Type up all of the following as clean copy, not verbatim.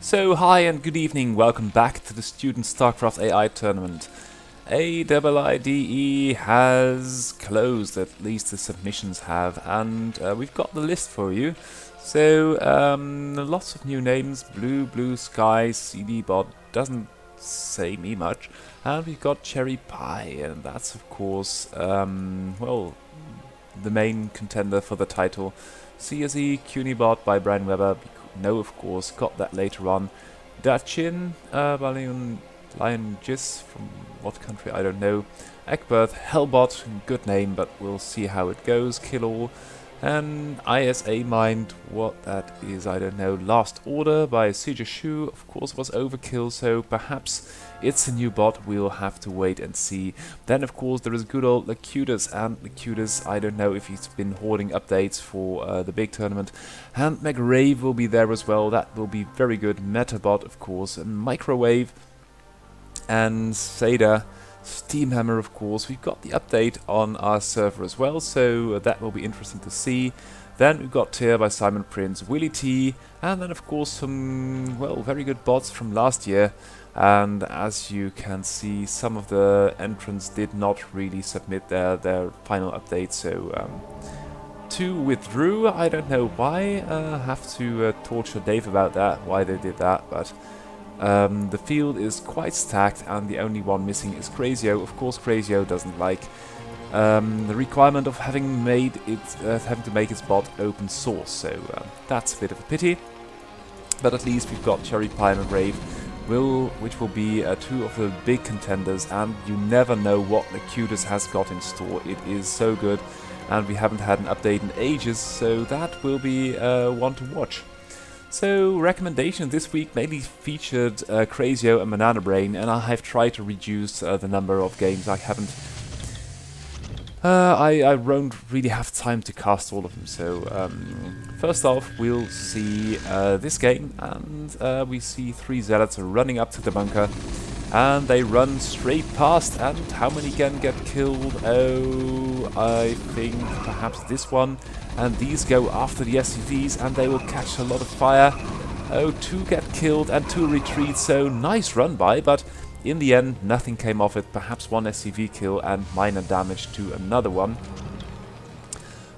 So hi and good evening, welcome back to the Student StarCraft AI tournament. AIIDE has closed, at least the submissions have, and we've got the list for you. So lots of new names: Blue Sky, CD Bot, doesn't say me much, and we've got Cherry Pie, and that's of course, well, the main contender for the title. CSE, Cunibot by Brian Weber, no of course, got that later on. Duchin, Lion Jis, from what country I don't know. Egbert, Hellbot, good name, but we'll see how it goes. Kill All, and ISA Mind, what that is I don't know. Last Order by Shu, of course was Overkill, so perhaps it's a new bot, we'll have to wait and see. Then of course there is good old Lacutus, and Lacutus, I don't know if he's been hoarding updates for the big tournament. And McRave will be there as well, that will be very good. Metabot of course, and Microwave, and Seda, Steamhammer of course. We've got the update on our server as well, so that will be interesting to see. Then we've got Tier by Simon Prince, Willie T, and then of course some, well, very good bots from last year. And as you can see, some of the entrants did not really submit their final update, so two withdrew. I don't know why, have to torture Dave about that, why they did that, but the field is quite stacked, and the only one missing is CrazyOh. Of course, CrazyOh doesn't like the requirement of having to make its bot open source, so that's a bit of a pity. But at least we've got Cherry Pie and Rave, which will be two of the big contenders, and you never know what Lacutus has got in store. It is so good, and we haven't had an update in ages, so that will be one to watch. So recommendations this week mainly featured CrazyOh and BananaBrain, and I have tried to reduce the number of games. I haven't. I won't really have time to cast all of them. So first off, we'll see this game, and we see three zealots running up to the bunker, and they run straight past. And how many can get killed? Oh, I think perhaps this one. And these go after the SCVs, and they will catch a lot of fire. Oh, two get killed and two retreat, so nice run by, but in the end nothing came of it. Perhaps one SCV kill and minor damage to another one.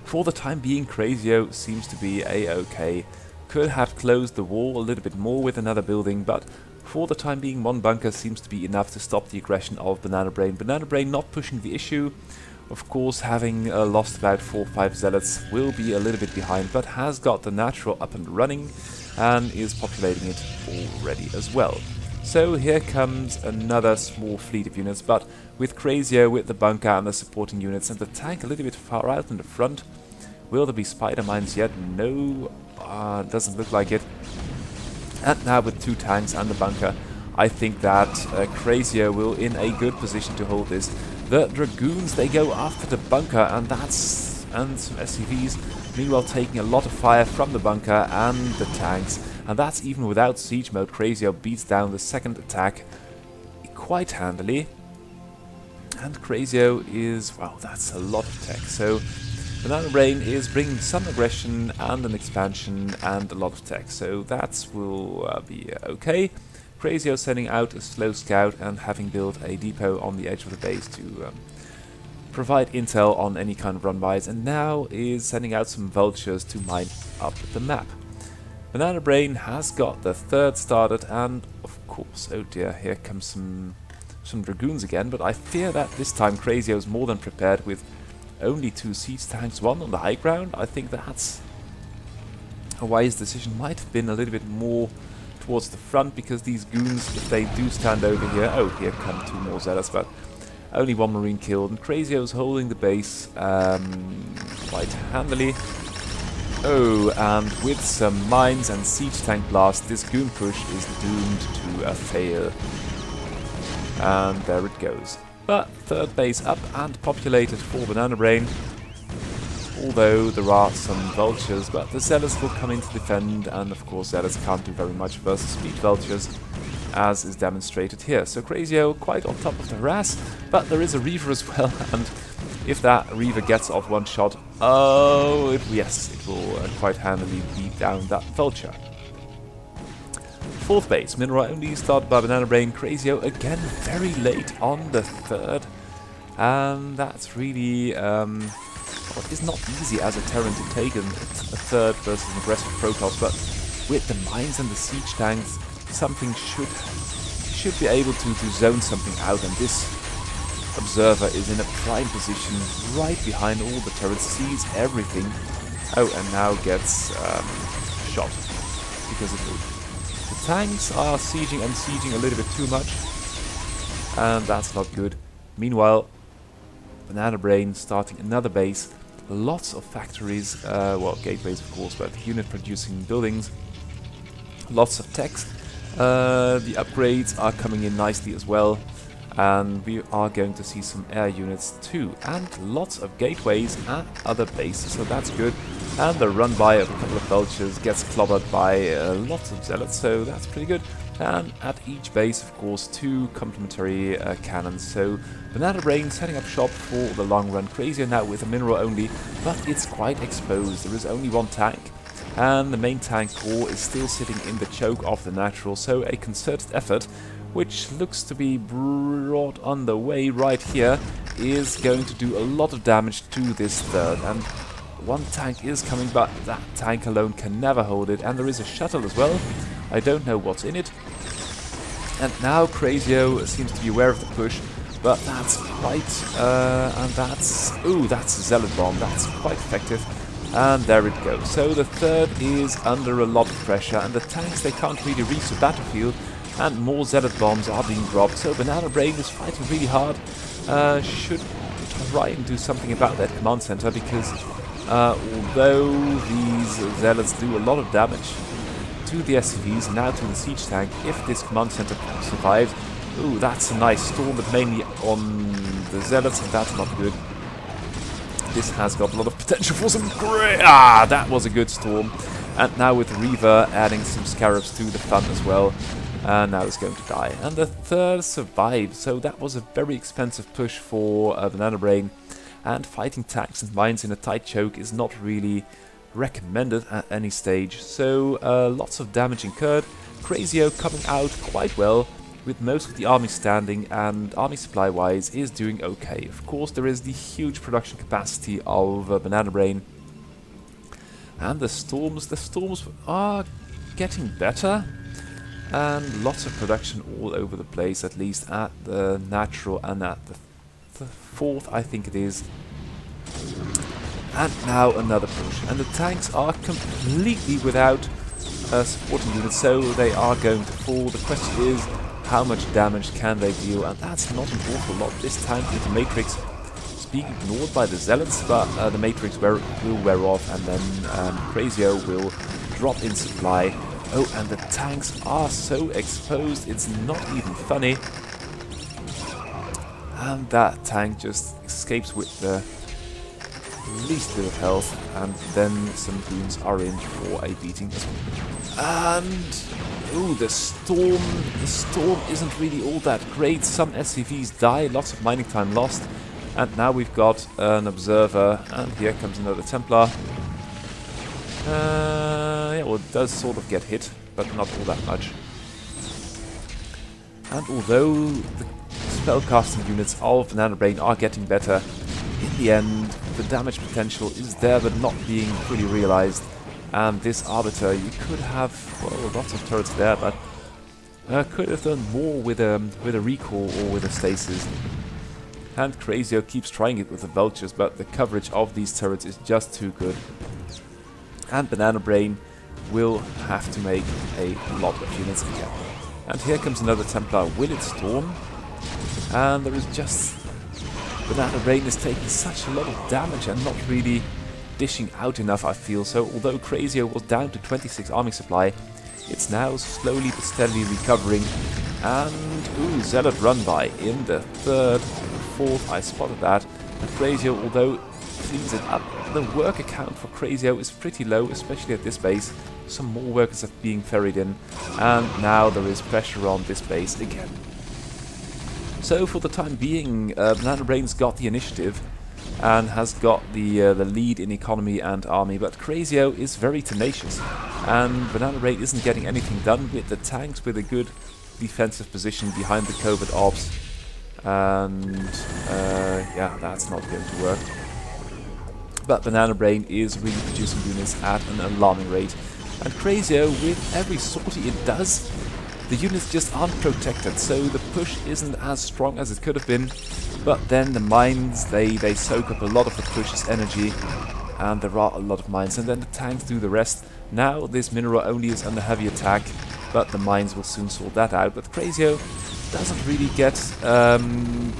For the time being, CrazyOh seems to be a-okay. Could have closed the wall a little bit more with another building, but for the time being one bunker seems to be enough to stop the aggression of BananaBrain. BananaBrain not pushing the issue. Of course, having lost about 4 or 5 zealots, will be a little bit behind, but has got the natural up and running and is populating it already as well. So here comes another small fleet of units, but with CrazyOh, with the bunker and the supporting units, and the tank a little bit far out in the front. Will there be spider mines yet? No, doesn't look like it. And now with 2 tanks and the bunker, I think that CrazyOh will in a good position to hold this. The Dragoons, they go after the bunker, and some SCVs, meanwhile taking a lot of fire from the bunker and the tanks, and that's even without siege mode. CrazyOh beats down the second attack quite handily, and CrazyOh is, well, that's a lot of tech. So BananaBrain is bringing some aggression and an expansion and a lot of tech, so that will be okay. CrazyOh sending out a slow scout and having built a depot on the edge of the base to provide intel on any kind of run-bys, and now is sending out some vultures to mine up the map. BananaBrain has got the third started, and of course, oh dear, here comes some Dragoons again, but I fear that this time CrazyOh is more than prepared with only 2 siege tanks, 1 on the high ground. I think that's a wise decision. Might have been a little bit more towards the front, because these goons, if they do stand over here, oh, here come 2 more zealots, but only 1 marine killed, and CrazyOh is holding the base quite handily. Oh, and with some mines and siege tank blast, this goon push is doomed to a fail. And there it goes. But third base up and populated for BananaBrain. Although there are some vultures, but the zealots will come in to defend, and of course zealots can't do very much versus speed vultures, as is demonstrated here. So CrazyOh quite on top of the harass, but there is a Reaver as well, and if that Reaver gets off 1 shot, oh, yes, it will quite handily beat down that vulture. Fourth base, mineral only, started by BananaBrain. CrazyOh again very late on the third. And that's really, well, it's not easy as a Terran to take a third versus an aggressive Protoss, but with the mines and the siege tanks, something should be able to zone something out, and this observer is in a prime position right behind all the turrets, sees everything. Oh, and now gets shot because it moved. The tanks are sieging and sieging a little bit too much, and that's not good. Meanwhile, BananaBrain starting another base. Lots of factories, well, gateways of course, but unit producing buildings. Lots of text. The upgrades are coming in nicely as well, and we are going to see some air units too, and lots of gateways at other bases, so that's good. And the run by of a couple of vultures gets clobbered by lots of zealots, so that's pretty good. And at each base, of course, 2 complementary cannons. So BananaBrain setting up shop for the long run. CrazyOh now with a mineral only, but it's quite exposed. There is only 1 tank, and the main tank core is still sitting in the choke of the natural. So a concerted effort, which looks to be brought on the way right here, is going to do a lot of damage to this third. And 1 tank is coming, but that tank alone can never hold it. And there is a shuttle as well. I don't know what's in it. And now CrazyOh seems to be aware of the push, but that's quite... and that's... Ooh, that's a Zealot Bomb. That's quite effective. And there it goes. So the third is under a lot of pressure, and the tanks, they can't really reach the battlefield, and more Zealot Bombs are being dropped. So BananaBrain is fighting really hard. Should try and do something about that command center, because although these Zealots do a lot of damage to the SCVs and now to the siege tank, if this command center survives, ooh, that's a nice storm, but mainly on the Zealots, and that's not good. This has got a lot of potential for some great... Ah, that was a good storm. And now with BReaver adding some scarabs to the fun as well. And now it's going to die. And the third survived, so that was a very expensive push for BananaBrain. And fighting tanks and mines in a tight choke is not really recommended at any stage. So lots of damage incurred. CrazyOh coming out quite well, with most of the army standing, and army supply wise is doing okay. Of course, there is the huge production capacity of BananaBrain, and the storms are getting better, and lots of production all over the place, at least at the natural and at the fourth, I think it is. And now another push, and the tanks are completely without supporting units, so they are going to fall. The question is, how much damage can they deal? And that's not an awful lot. This time with the Matrix is being ignored by the Zealots, but the Matrix will wear off, and then CrazyOh will drop in supply. Oh, and the tanks are so exposed, it's not even funny. And that tank just escapes with the least bit of health, and then some goons are in for a beating. And ooh, the storm isn't really all that great. Some SCVs die, lots of mining time lost, and now we've got an observer, and here comes another Templar. Yeah, well, it does sort of get hit, but not all that much. And although the spellcasting units of BananaBrain are getting better, in the end the damage potential is there but not being fully realized. And this Arbiter, you could have, well, lots of turrets there, but could have done more with a recall or with a stasis. And CrazyOh keeps trying it with the vultures, but the coverage of these turrets is just too good. And BananaBrain will have to make a lot of units again. And here comes another Templar. Will it storm? And there is just... BananaBrain is taking such a lot of damage and not really dishing out enough, I feel. So although CrazyOh was down to 26 army supply, it's now slowly but steadily recovering. And ooh, Zealot run by in the third, fourth, I spotted that. And CrazyOh, although cleans it up, the worker count for CrazyOh is pretty low, especially at this base. Some more workers are being ferried in, and now there is pressure on this base again. So for the time being, BananaBrain's got the initiative, and has got the lead in economy and army, but CrazyOh is very tenacious, and BananaBrain isn't getting anything done with the tanks with a good defensive position behind the covert ops, and yeah, that's not going to work. But BananaBrain is really producing units at an alarming rate, and CrazyOh, with every sortie it does, the units just aren't protected, so the push isn't as strong as it could have been. But then the mines, they soak up a lot of the push's energy, and there are a lot of mines, and then the tanks do the rest. Now this mineral only is under heavy attack, but the mines will soon sort that out. But CrazyOh doesn't really get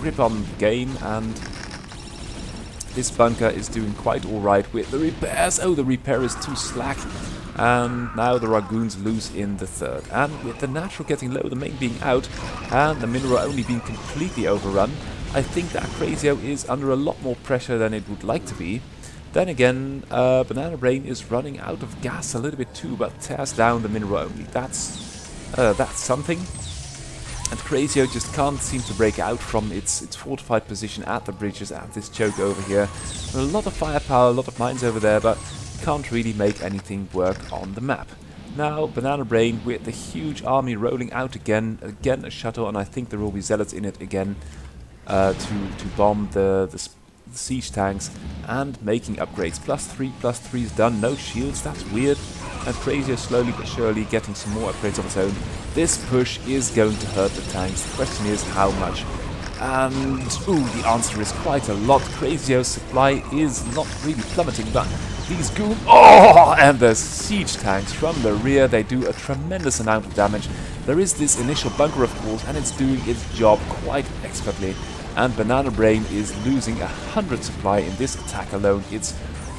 grip on the game, and this bunker is doing quite alright with the repairs. Oh, the repair is too slack. And now there are goons loose in the third. And with the natural getting low, the main being out, and the mineral only being completely overrun, I think that CrazyOh is under a lot more pressure than it would like to be. Then again, BananaBrain is running out of gas a little bit too, but tears down the mineral only. That's something. And CrazyOh just can't seem to break out from its fortified position at the bridges, at this choke over here. A lot of firepower, a lot of mines over there, but can't really make anything work on the map. Now BananaBrain with the huge army rolling out again a shuttle, and I think there will be zealots in it again to bomb the siege tanks and making upgrades. +3 is done, no shields, that's weird. And CrazyOh slowly but surely getting some more upgrades of its own. This push is going to hurt the tanks. The question is how much. And ooh, the answer is quite a lot. CrazyOh's supply is not really plummeting, but these goons, and the siege tanks from the rear, they do a tremendous amount of damage. There is this initial bunker, of course, and it's doing its job quite expertly. And BananaBrain is losing 100 supply in this attack alone. It's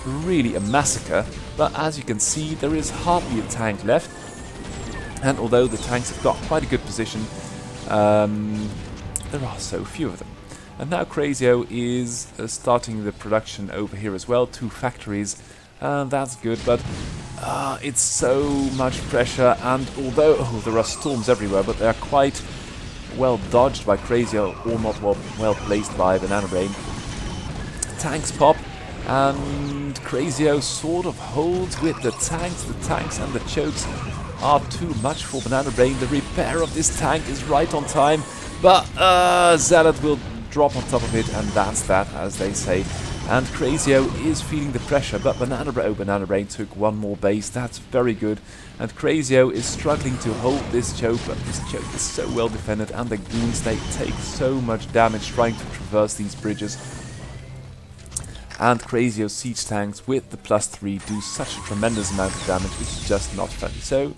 really a massacre, but as you can see, there is hardly a tank left. And although the tanks have got quite a good position, there are so few of them. And now CrazyOh is starting the production over here as well, 2 factories. That's good, but it's so much pressure, and although there are storms everywhere, but they are quite well dodged by CrazyOh, or not well placed by BananaBrain. Tanks pop, and CrazyOh sort of holds with the tanks. The tanks and the chokes are too much for BananaBrain. The repair of this tank is right on time, but Zealot will drop on top of it, and that's that, as they say. And CrazyOh is feeling the pressure, but BananaBrain took one more base. That's very good. And CrazyOh is struggling to hold this choke, but this choke is so well defended, and the goons, they take so much damage trying to traverse these bridges. And CrazyOh's siege tanks with the +3 do such a tremendous amount of damage, it's just not funny. So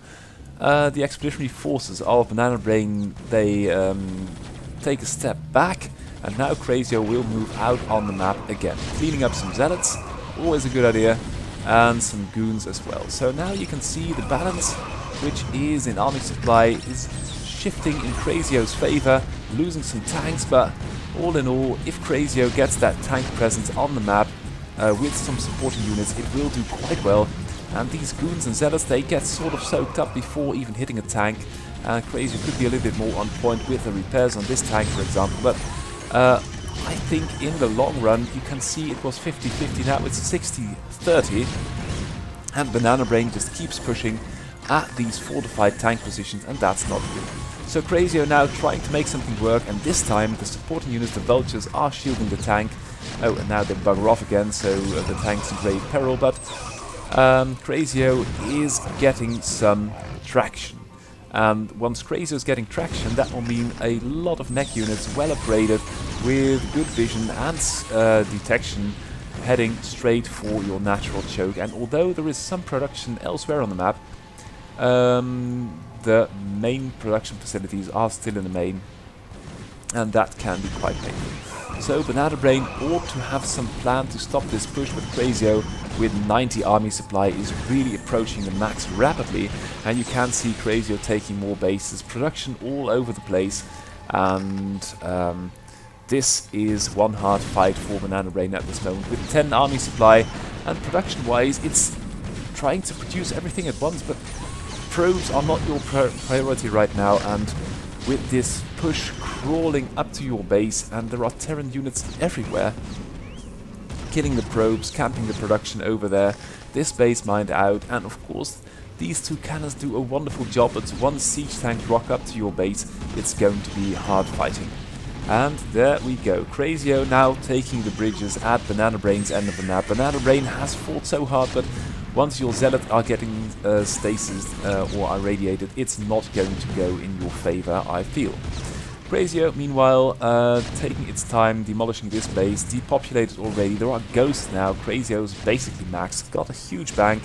the expeditionary forces of BananaBrain, they take a step back, and now CrazyOh will move out on the map again, cleaning up some zealots, always a good idea, and some goons as well. So now you can see the balance, which is in army supply, is shifting in CrazyOh's favor, losing some tanks, but all in all, if CrazyOh gets that tank presence on the map with some supporting units, it will do quite well. And these goons and zealots, they get sort of soaked up before even hitting a tank. CrazyOh could be a little bit more on point with the repairs on this tank, for example, but I think in the long run you can see it was 50-50, now it's 60-30, and BananaBrain just keeps pushing at these fortified tank positions, and that's not good. So CrazyOh now trying to make something work, and this time the supporting units, the vultures, are shielding the tank. Oh, and now they bugger off again, so the tank's in grave peril, but CrazyOh is getting some traction. And once CrazyOh is getting traction, that will mean a lot of mech units well upgraded with good vision and detection heading straight for your natural choke. And although there is some production elsewhere on the map, the main production facilities are still in the main, and that can be quite painful. So BananaBrain ought to have some plan to stop this push, but CrazyOh with 90 army supply is really approaching the max rapidly, and you can see CrazyOh taking more bases, production all over the place, and this is one hard fight for BananaBrain at this moment. With 10 army supply, and production-wise, it's trying to produce everything at once, but probes are not your priority right now, and with this push crawling up to your base, and there are Terran units everywhere, killing the probes, camping the production over there, this base mined out, and of course these two cannons do a wonderful job, but once siege tanks rock up to your base, it's going to be hard fighting. And there we go, CrazyOh now taking the bridges at BananaBrain's end of the map. BananaBrain has fought so hard, but once your zealots are getting stasis or irradiated, it's not going to go in your favor, I feel. CrazyOh, meanwhile, taking its time, demolishing this base, depopulated already. There are ghosts now. CrazyOh's basically maxed, got a huge bank,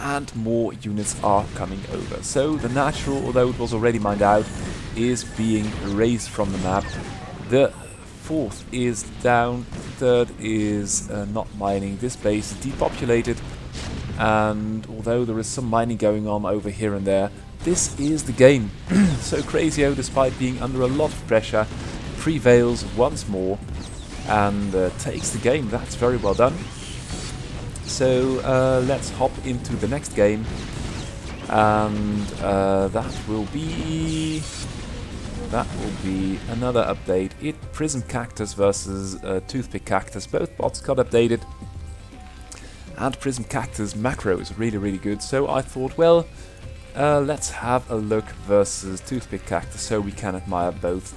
and more units are coming over. So the natural, although it was already mined out, is being erased from the map. The fourth is down, third is not mining. This base is depopulated, and although there is some mining going on over here and there, this is the game. So CrazyOh, despite being under a lot of pressure, prevails once more and takes the game. That's very well done. So let's hop into the next game, and that will be another update. PrismCactus versus Toothpick Cactus. Both bots got updated, and PrismCactus macro is really good. So I thought, well, let's have a look versus Toothpick Cactus, so we can admire both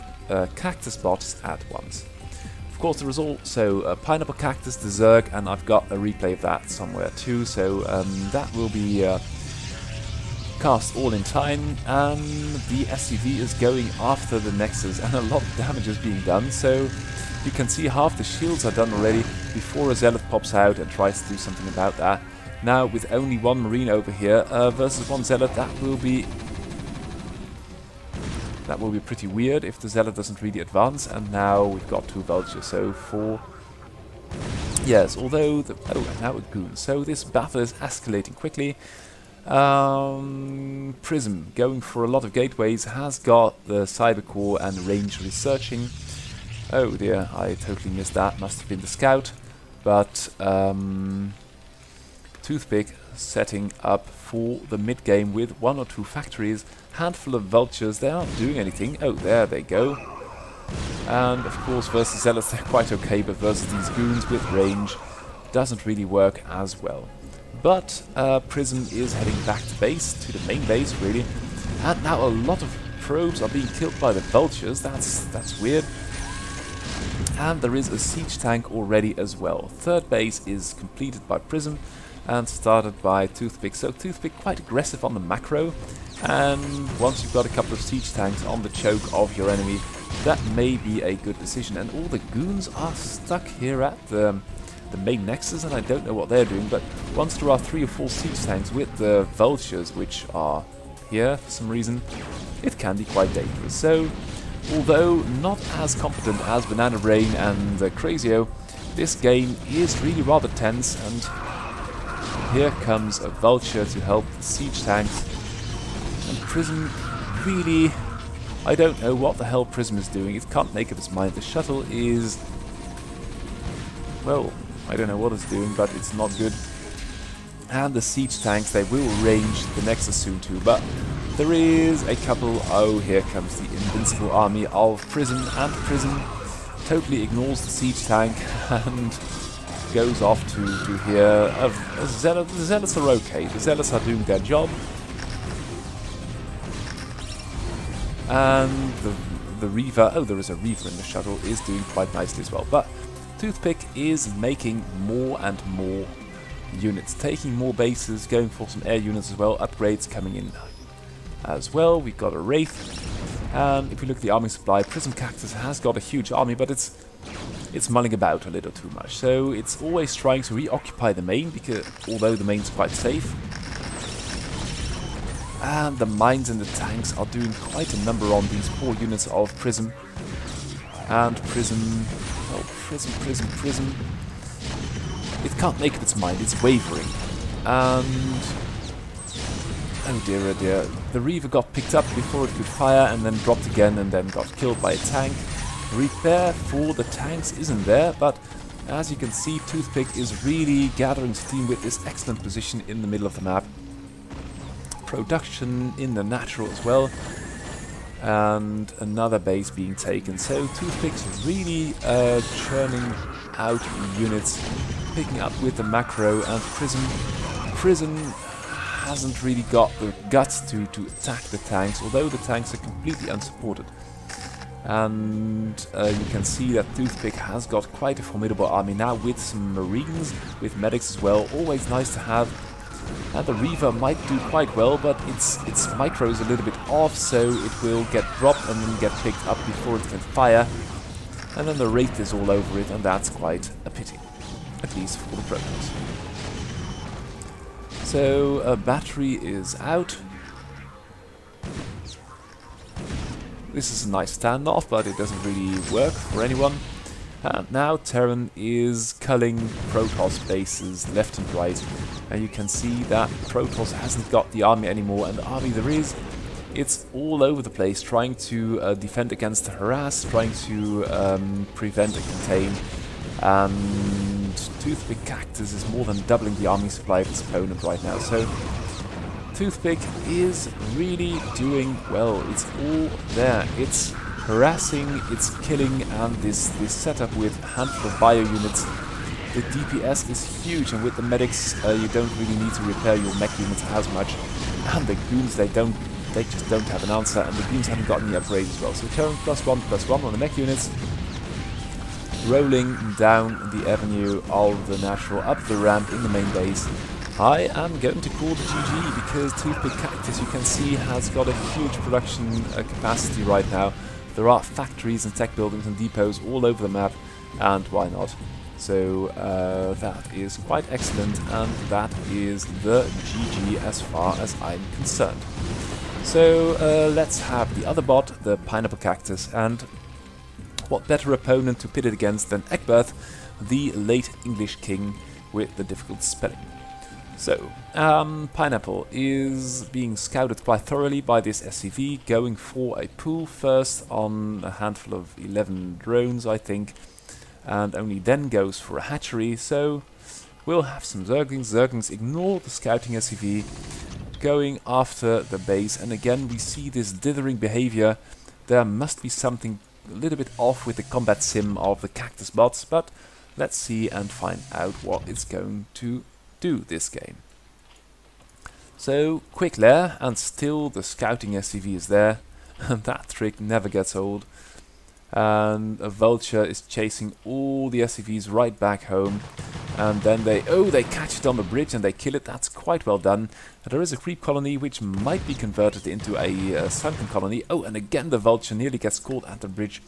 cactus bots at once. Of course, there is also Pineapple Cactus, the Zerg, and I've got a replay of that somewhere too, so that will be cast all in time, and the SCV is going after the Nexus, and a lot of damage is being done, so you can see half the shields are done already before a Zealot pops out and tries to do something about that. Now, with only one Marine over here versus one Zealot, that will be pretty weird if the Zealot doesn't really advance. And now we've got two Vultures, so four. Yes, although and now a Goon. So this battle is escalating quickly. Prism, going for a lot of gateways, has got the Cyber Core and range researching. Oh dear, I totally missed that. Must have been the Scout, but. Toothpick setting up for the mid game with one or two factories, handful of Vultures. They aren't doing anything. Oh, there they go. And of course versus Zealots they're quite okay, but versus these Goons with range doesn't really work as well. But Prism is heading back to base, to the main base really, and now a lot of probes are being killed by the Vultures. That's weird. And there is a siege tank already as well. Third base is completed by Prism and started by Toothpick. So Toothpick quite aggressive on the macro, and once you've got a couple of siege tanks on the choke of your enemy, that may be a good decision. And all the Goons are stuck here at the main Nexus, and I don't know what they're doing, but once there are 3 or 4 siege tanks with the Vultures, which are here for some reason, it can be quite dangerous. So although not as competent as BananaBrain and CrazyOh, this game is really rather tense, and here comes a Vulture to help the siege tanks. And Prism really, I don't know what the hell Prism is doing. It can't make up its mind. The shuttle is, well, I don't know what it's doing, but it's not good. And the siege tanks, they will range the Nexus soon too, but there is a couple. Oh, here comes the invincible army of Prism, and Prism totally ignores the siege tank and goes off to here. The Zealots are okay. The Zealots are doing their job. And the Reaver, oh, there is a Reaver in the shuttle, is doing quite nicely as well. But Toothpick is making more and more units, taking more bases, going for some air units as well. Upgrades coming in as well. We've got a Wraith. And if we look at the army supply, PrismCactus has got a huge army, but it's mulling about a little too much. So it's always trying to reoccupy the main, because although the main's quite safe. And the mines and the tanks are doing quite a number on these poor units of Prism. And Prism, oh, Prism. It can't make up its mind, it's wavering. And oh dear, the Reaver got picked up before it could fire, and then dropped again, and then got killed by a tank. Repair for the tanks isn't there, but as you can see, Toothpick is really gathering steam with this excellent position in the middle of the map. Production in the natural as well, and another base being taken. So Toothpick's really churning out units, picking up with the macro, and Prism hasn't really got the guts to attack the tanks, although the tanks are completely unsupported. And you can see that Toothpick has got quite a formidable army now, with some marines, with medics as well, always nice to have. And the BReaver might do quite well, but its micro is a little bit off, so it will get dropped and then get picked up before it can fire. And then the Wraith is all over it, and that's quite a pity, at least for the Protoss. So a battery is out. This is a nice standoff, but it doesn't really work for anyone. And now Terran is culling Protoss bases left and right. And you can see that Protoss hasn't got the army anymore, and the army there is, it's all over the place, trying to defend against the harass, trying to prevent and contain. And Toothpick Cactus is more than doubling the army supply of its opponent right now. So Toothpick is really doing well. It's all there. It's harassing, it's killing, and this setup with a handful of bio units. The DPS is huge, and with the medics you don't really need to repair your mech units as much. And the goons, they just don't have an answer, and the goons haven't gotten the upgrades as well. So Terran +1/+1 on the mech units, rolling down the avenue of the natural up the ramp in the main base. I am going to call the GG, because Toothpick Cactus, you can see, has got a huge production capacity right now. There are factories and tech buildings and depots all over the map, and why not? So that is quite excellent, and that is the GG as far as I'm concerned. So let's have the other bot, the Pineapple Cactus, and what better opponent to pit it against than Egbert, the late English king with the difficult spelling. So, Pineapple is being scouted quite thoroughly by this SCV, going for a pull first on a handful of 11 drones, I think, and only then goes for a hatchery. So we'll have some Zerglings. Zerglings ignore the scouting SCV, going after the base, and again we see this dithering behavior. There must be something a little bit off with the combat sim of the Cactus bots, but let's see and find out what it's going to do this game. So quick lair, and still the scouting SCV is there, and that trick never gets old. And a vulture is chasing all the SCVs right back home, and then they catch it on the bridge and they kill it. That's quite well done. And there is a creep colony which might be converted into a sunken colony. Oh, and again the vulture nearly gets caught at the bridge.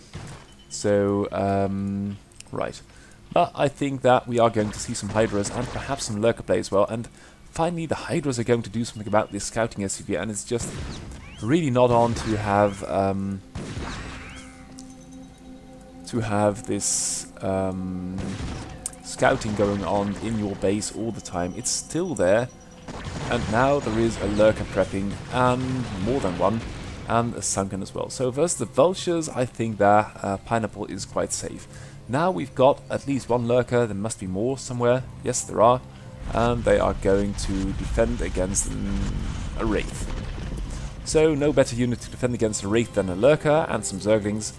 So right. But I think that we are going to see some Hydras and perhaps some Lurker play as well. And finally the Hydras are going to do something about this scouting SCV, and it's just really not on to have this scouting going on in your base all the time. It's still there, and now there is a Lurker prepping, and more than one, and a sunken as well. So versus the Vultures, I think that Pineapple is quite safe. Now we've got at least one Lurker. There must be more somewhere. Yes, there are. And they are going to defend against a Wraith. So no better unit to defend against a Wraith than a Lurker and some Zerglings.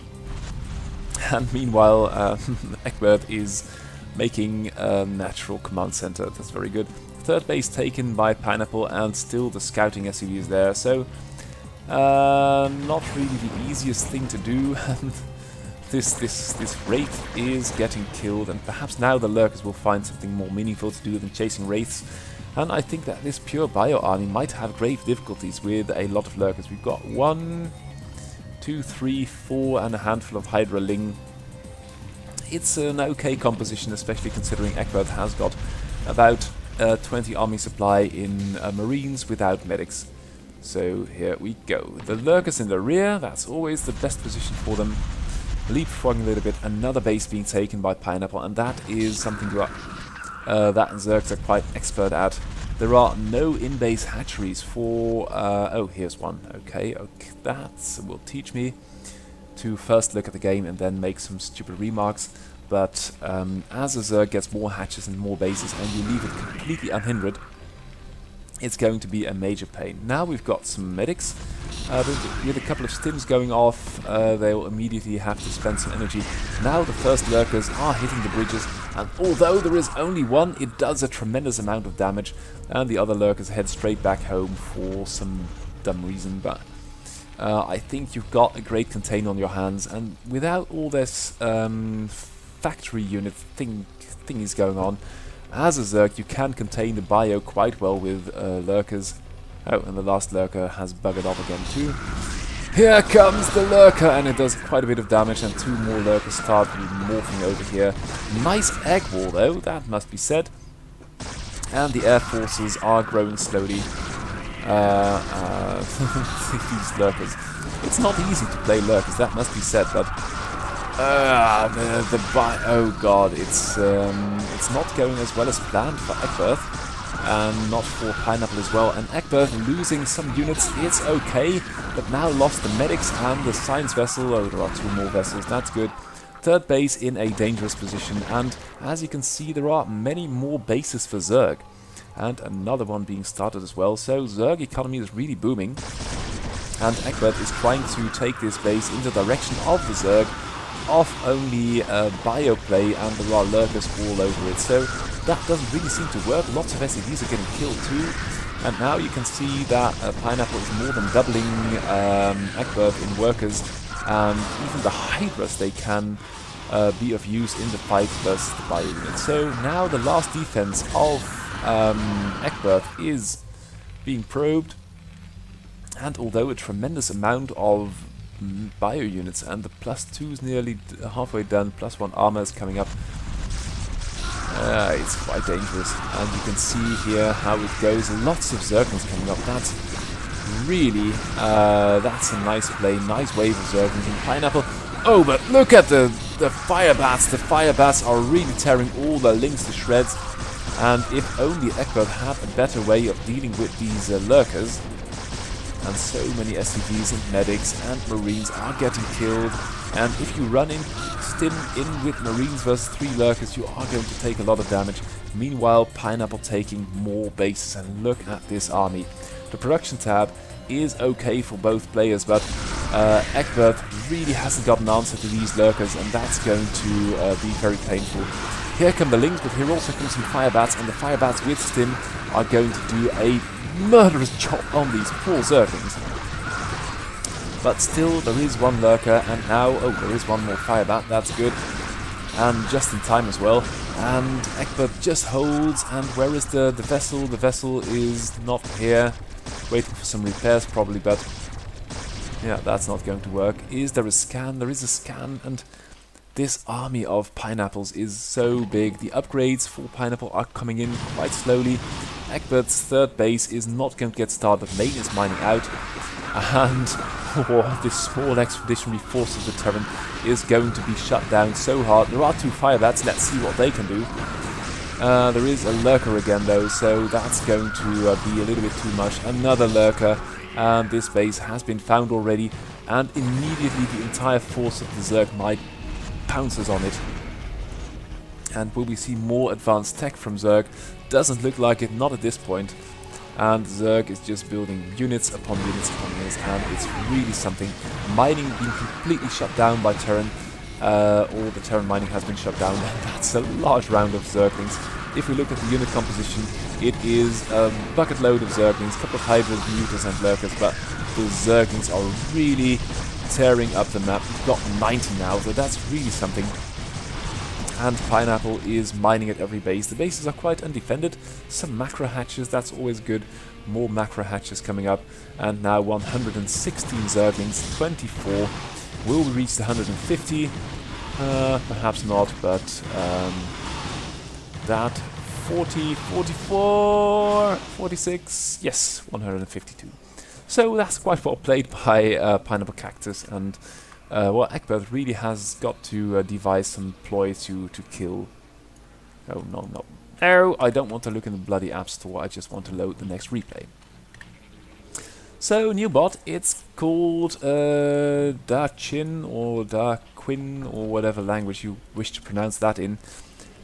And meanwhile, Egbert is making a natural command center. That's very good. Third base taken by Pineapple, and still the scouting SCV is there. So not really the easiest thing to do. This Wraith is getting killed, and perhaps now the Lurkers will find something more meaningful to do than chasing Wraiths. And I think that this pure bio army might have grave difficulties with a lot of Lurkers. We've got 1, 2, 3, 4, and a handful of Hydra Ling. It's an okay composition, especially considering Egbert has got about 20 army supply in Marines without medics. So here we go. The Lurkers in the rear, that's always the best position for them. Leapfrogging a little bit, another base being taken by Pineapple, and that is something that Zergs are quite expert at. There are no in-base hatcheries for... oh, here's one. Okay, that will teach me to first look at the game and then make some stupid remarks. But as a Zerg gets more hatches and more bases, and you leave it completely unhindered, it's going to be a major pain. Now we've got some medics, With a couple of stims going off, they'll immediately have to spend some energy. Now the first lurkers are hitting the bridges, and although there is only one, it does a tremendous amount of damage, and the other lurkers head straight back home for some dumb reason, but I think you've got a great container on your hands, and without all this factory unit thingies going on, as a Zerg you can contain the bio quite well with lurkers. Oh, and the last lurker has buggered off again too. Here comes the lurker, and it does quite a bit of damage, and 2 more lurkers start morphing over here. Nice egg wall though, that must be said. And the air forces are growing slowly. These lurkers. It's not easy to play lurkers, that must be said, but oh god, it's not going as well as planned for Egbert, and not for Pineapple as well. And Egbert losing some units, it's okay, but now lost the medics and the science vessel. Oh, there are 2 more vessels, that's good. Third base in a dangerous position, and as you can see, there are many more bases for Zerg, and another one being started as well. So Zerg economy is really booming, and Egbert is trying to take this base in the direction of the Zerg, off only bio play, and there are lurkers all over it. So that doesn't really seem to work. Lots of SCVs are getting killed too, and now you can see that Pineapple is more than doubling Egbert in workers, and even the Hydras, they can be of use in the fight versus the bio unit. So now the last defense of Egbert is being probed, and although a tremendous amount of bio units, and the +2 is nearly halfway done, +1 armor is coming up, it's quite dangerous, and you can see here how it goes. Lots of Zerglings coming up. That's really that's a nice play, nice wave of Zerglings. And Pineapple, oh, but look at the fire bats. The fire bats are really tearing all the links to shreds, and if only Egbert had a better way of dealing with these lurkers. And so many SCVs and medics and marines are getting killed, and if you run in Stim in with marines versus 3 lurkers, you are going to take a lot of damage. Meanwhile, Pineapple taking more bases, and look at this army. The production tab is okay for both players, but Egbert really hasn't got an answer to these lurkers, and that's going to be very painful. Here come the links, but here also comes some fire bats, and the fire bats with Stim are going to do a murderous job on these poor Zerglings. But still, there is one lurker, and now, oh, there is one more fire bat, that's good. And just in time as well. And Egbert just holds, and where is the vessel? The vessel is not here. Waiting for some repairs probably, but yeah, that's not going to work. Is there a scan? There is a scan, and this army of Pineapples is so big. The upgrades for Pineapple are coming in quite slowly. Egbert's third base is not going to get started. Main is mining out, and this small expeditionary force of the Terran is going to be shut down so hard. There are 2 fire bats. Let's see what they can do. There is a lurker again though, so that's going to be a little bit too much. Another lurker, and this base has been found already, and immediately the entire force of the Zerg might pounces on it. And will we see more advanced tech from Zerg? Doesn't look like it, not at this point. And Zerg is just building units upon units upon units, and it's really something. Mining being completely shut down by Terran. All the Terran mining has been shut down, and that's a large round of Zerglings. If we look at the unit composition, it is a bucket load of Zerglings, a couple of Hydras, Mutas and Lurkers, but the Zerglings are really tearing up the map. We've got 90 now, so that's really something. And Pineapple is mining at every base. The bases are quite undefended. Some macro hatches, that's always good. More macro hatches coming up. And now 116 Zerglings, 24. Will we reach the 150? Perhaps not, but that 40, 44, 46, yes, 152. So that's quite well played by PrismCactus, and well, Egbert really has got to devise some ploy to kill. Oh, no, no. No, I don't want to look in the bloody App Store, I just want to load the next replay. So, new bot, it's called Duchin, or Duchin, or whatever language you wish to pronounce that in.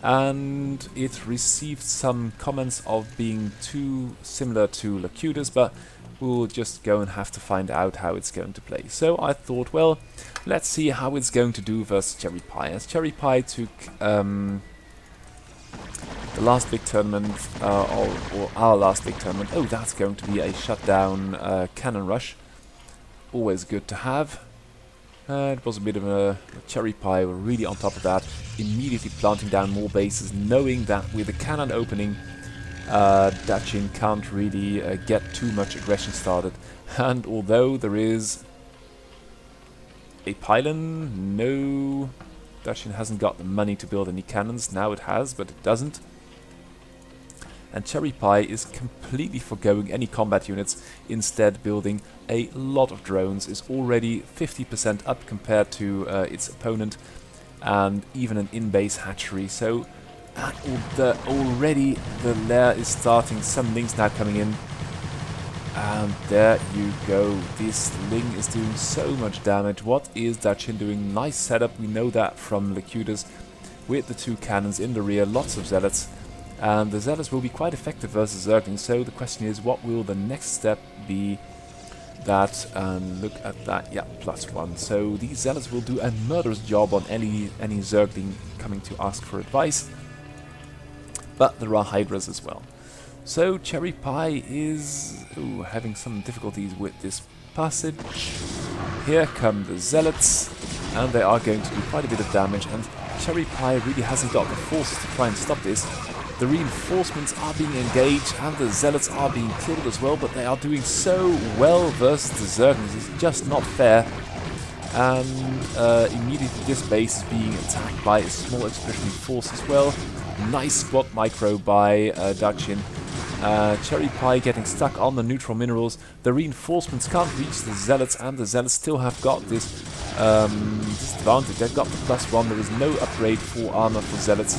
And it received some comments of being too similar to Locutus, but we'll just go and have to find out how it's going to play. So I thought, well, let's see how it's going to do versus Cherry Pie. As Cherry Pie took the last big tournament, or our last big tournament. Oh, that's going to be a shutdown cannon rush. Always good to have. It was a bit of a Cherry Pie, were really on top of that, immediately planting down more bases, knowing that with the cannon opening, Duchin can't really get too much aggression started. And although there is a pylon, no, Duchin hasn't got the money to build any cannons. Now it has, but it doesn't. And Cherry Pie is completely foregoing any combat units, instead building a lot of drones, is already 50% up compared to its opponent, and even an in-base hatchery. So already the lair is starting, some links now coming in, and there you go. This Ling is doing so much damage. What is Duchin doing? Nice setup, we know that from Locutus, with the two cannons in the rear, lots of zealots. And the zealots will be quite effective versus Zerglings, so the question is, what will the next step be? That, and look at that, yeah, +1. So these zealots will do a murderous job on any Zergling coming to ask for advice. But there are Hydras as well. So Cherry Pie is having some difficulties with this passage. Here come the zealots, and they are going to do quite a bit of damage, and Cherry Pie really hasn't got the forces to try and stop this. The reinforcements are being engaged and the zealots are being killed as well, but they are doing so well versus the Zerglings. It's just not fair. And immediately this base is being attacked by a small expeditionary force as well. Nice spot micro by Duchin. Cherry Pie getting stuck on the neutral minerals. The reinforcements can't reach the zealots, and the zealots still have got this disadvantage. They've got the +1. There is no upgrade for armor for zealots.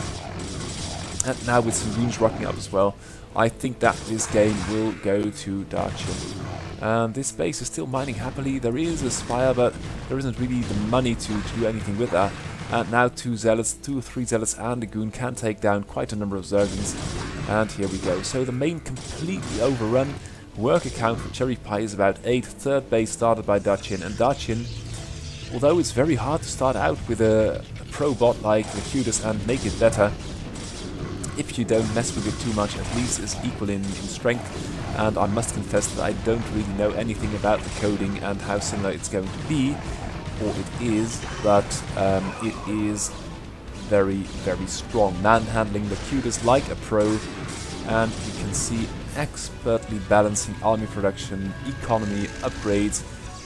And now with some runes rocking up as well, I think that this game will go to Duchin. This base is still mining happily. There is a spire, but there isn't really the money to do anything with that. And now 2 or 3 zealots and a goon can take down quite a number of Zerglings. And here we go. So the main completely overrun. Worker count for Cherry Pie is about 8. Third base started by Duchin. And Duchin, although it's very hard to start out with a pro bot like Locutus and make it better, if you don't mess with it too much, at least is equal in strength. And I must confess that I don't really know anything about the coding and how similar it's going to be, or it is, but it is very, very strong. Manhandling Locutus like a pro, and you can see expertly balancing army production, economy, upgrades,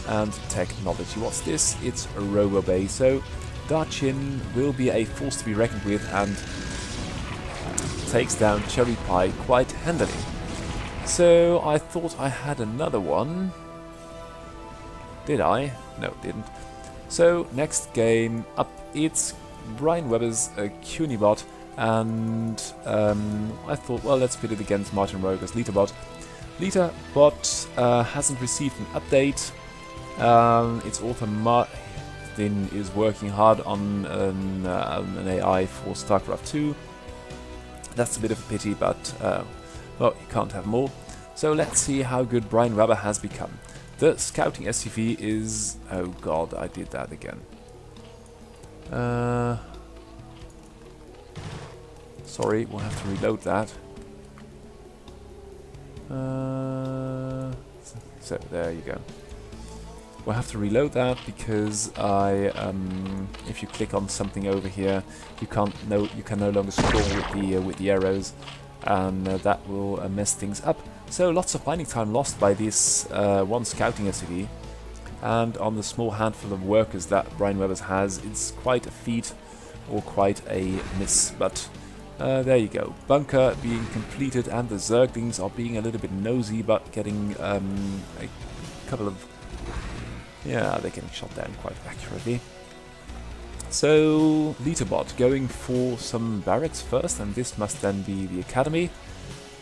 and technology. What's this? It's a Robo Bay, so Duchin will be a force to be reckoned with, and takes down Cherry Pie quite handily. So I thought I had another one. Did I? No, didn't. So next game up, it's Brian Webber's Cunibot, and I thought, well, let's pit it against Martin Roger's Lita bot. Lita bot hasn't received an update. Its author Martin is working hard on an AI for StarCraft 2. That's a bit of a pity, but well, you can't have more. So let's see how good Brian Webber has become. The scouting SCV is... oh god, I did that again. Sorry, we'll have to reload that. So there you go. We'll have to reload that because if you click on something over here, you can no longer scroll with the arrows, and that will mess things up. So lots of mining time lost by this one scouting SCV, and on the small handful of workers that Brian Webbers has, it's quite a feat or quite a miss. But there you go. Bunker being completed, and the Zerglings are being a little bit nosy, but getting a couple of... yeah, they're getting shot down quite accurately. So, Litterbot going for some barracks first, and this must then be the academy.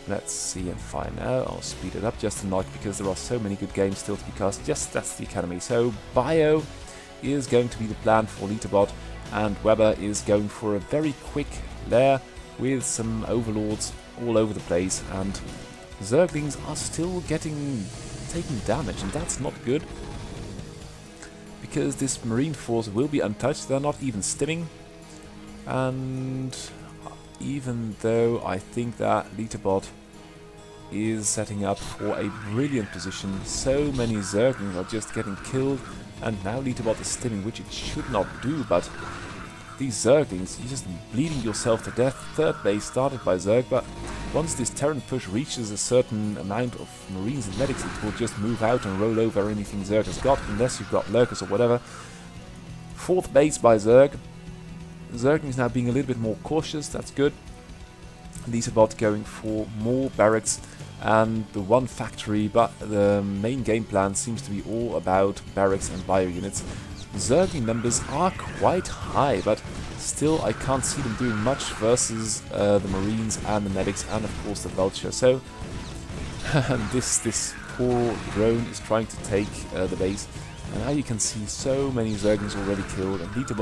Let's see and find out. I'll speed it up just a notch because there are so many good games still to be cast. Just that's the academy. So, Bio is going to be the plan for Litterbot, and Weber is going for a very quick lair with some overlords all over the place, and Zerglings are still getting taking damage, and that's not good. Because this Marine force will be untouched, they're not even stimming. And even though I think that Lita is setting up for a brilliant position, so many Zerglings are just getting killed, and now Lita is stimming, which it should not do, but these Zerglings, you're just bleeding yourself to death. Third base started by Zerg, but once this Terran push reaches a certain amount of Marines and Medics, it will just move out and roll over anything Zerg has got, unless you've got Lurkers or whatever. Fourth base by Zerg. Zergling is now being a little bit more cautious, that's good. Lita going for more barracks and the one factory, but the main game plan seems to be all about barracks and bio units. Zergling numbers are quite high, but still I can't see them doing much versus the Marines and the Medics and of course the Vulture. So this poor drone is trying to take the base, and now you can see so many Zerglings already killed, and Lita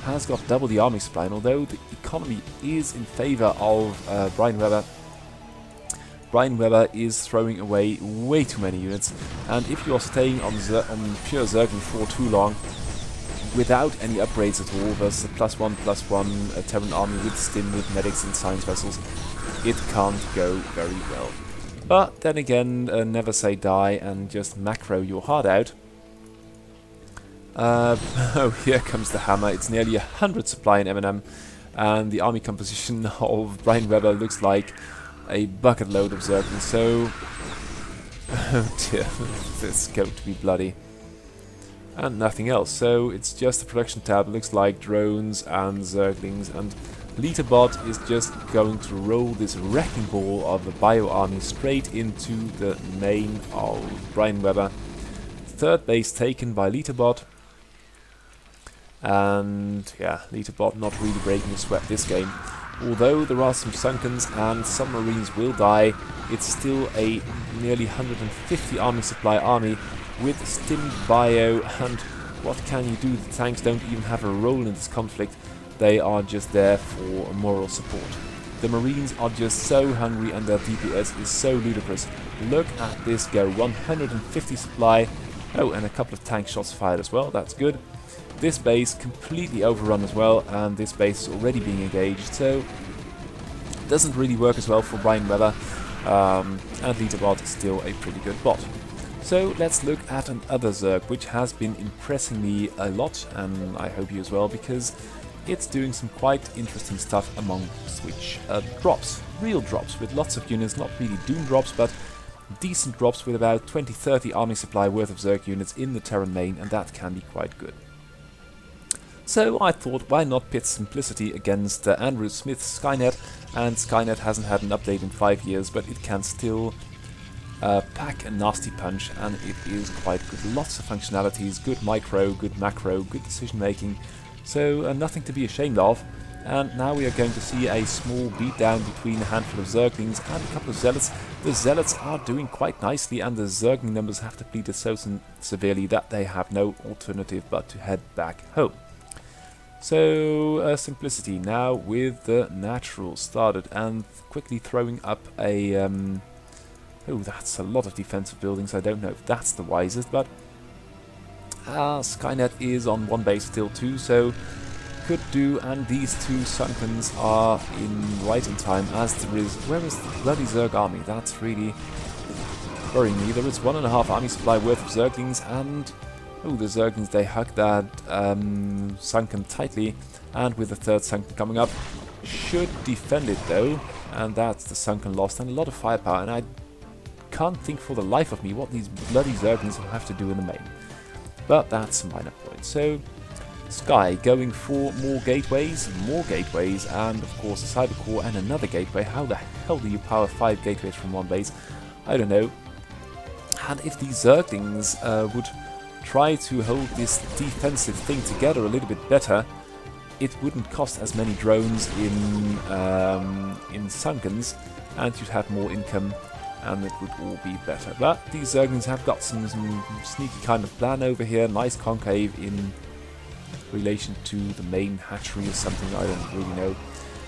has got double the army supply, and although the economy is in favor of BReaver, is throwing away way too many units, and if you are staying on pure Zergling for too long, without any upgrades at all versus a +1/+1 Terran army with stim, with medics and science vessels, it can't go very well. But then again, never say die and just macro your heart out. Oh, here comes the hammer. It's nearly 100 supply in M&M, and the army composition of BReaver looks like a bucket load of Zerglings, so oh dear, this is going to be bloody. And nothing else, so it's just the production tab. It looks like drones and Zerglings, and Lita is just going to roll this wrecking ball of a bio army straight into the main of BReaver. Third base taken by Lita, and yeah, Lita not really breaking a sweat this game. Although there are some sunkens and some Marines will die, it's still a nearly 150 army supply army with stim bio, and what can you do? The tanks don't even have a role in this conflict. They are just there for moral support. The Marines are just so hungry and their DPS is so ludicrous. Look at this go, 150 supply. Oh, and a couple of tank shots fired as well, that's good. This base completely overrun as well, and this base is already being engaged, so it doesn't really work as well for BReaver, and Lita is still a pretty good bot. So let's look at another Zerg, which has been impressing me a lot, and I hope you as well, because it's doing some quite interesting stuff amongst which drops, real drops, with lots of units, not really Doom drops, but decent drops with about 20-30 army supply worth of Zerg units in the Terran main, and that can be quite good. So I thought, why not pit Simplicity against Andrew Smith's Skynet, and Skynet hasn't had an update in 5 years, but it can still pack a nasty punch, and it is quite good. Lots of functionalities, good micro, good macro, good decision making, so nothing to be ashamed of. And now we are going to see a small beatdown between a handful of Zerglings and a couple of Zealots. The Zealots are doing quite nicely, and the Zergling numbers have depleted so severely that they have no alternative but to head back home. So Simplicity now with the natural started, and quickly throwing up a oh, that's a lot of defensive buildings. I don't know if that's the wisest, but Skynet is on one base still too, so could do. And these two Sunkens are right in time, as there is. Where is the bloody Zerg army? That's really worrying me. There is 1.5 army supply worth of Zerglings, and oh, the Zerglings, they hug that Sunken tightly, and with the third Sunken coming up, should defend it though, and that's the Sunken lost, and a lot of firepower, and I can't think for the life of me what these bloody Zerglings will have to do in the main. But that's a minor point. So Sky going for more gateways, and of course a cyber core and another gateway. How the hell do you power 5 gateways from one base? I don't know. And if these Zerglings would try to hold this defensive thing together a little bit better, it wouldn't cost as many drones in Sunkens, and you'd have more income, and it would all be better. But these Zerglings have got some sneaky kind of plan over here, nice concave in relation to the main hatchery or something, I don't really know.